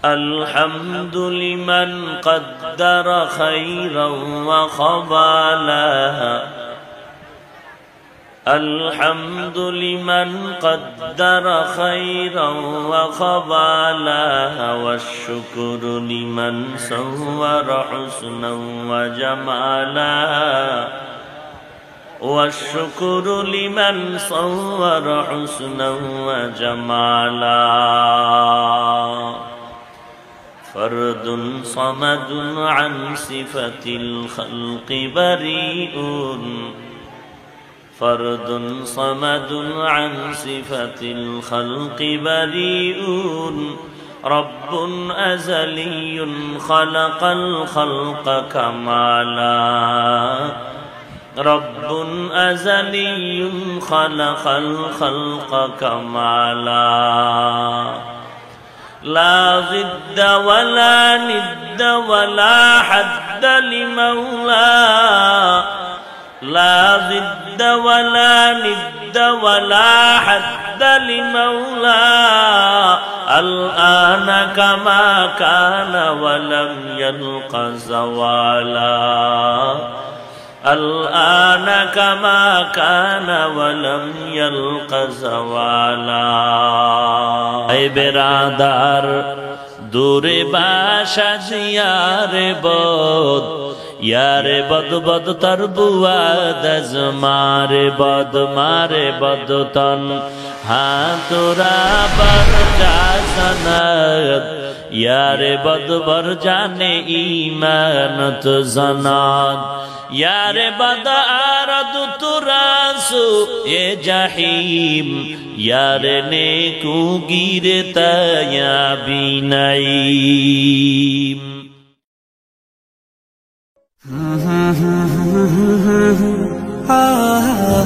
الحمد لمن قدر خيرا وخبالا الحمد لمن قدر خيرا وخبالا والشكر لمن صور حسنا وجمالا والشكر لمن صور حسنا وجمالا فرد صمد عن صفة الخلق بريء فرد صمد عن صفة الخلق بريء رب أزلي خلق الخلق كمالا رب أزلي خلق الخلق كمالا لا ضد ولا ند ولا حد لمولاه لا ضد ولا ند ولا حد لمولاه الآن كما كان ولم يلق زوالا الآن كما كان ولم يلق زوالا اے برادر دور باش یار بود یار بد بد تر بود از مار بد تن ها تو را بر جاسند یار بد بر جان ایمانت زناد یار بد آرد تو راسو اے جحیم یار نیکو گیرتا یا بی نعیم ah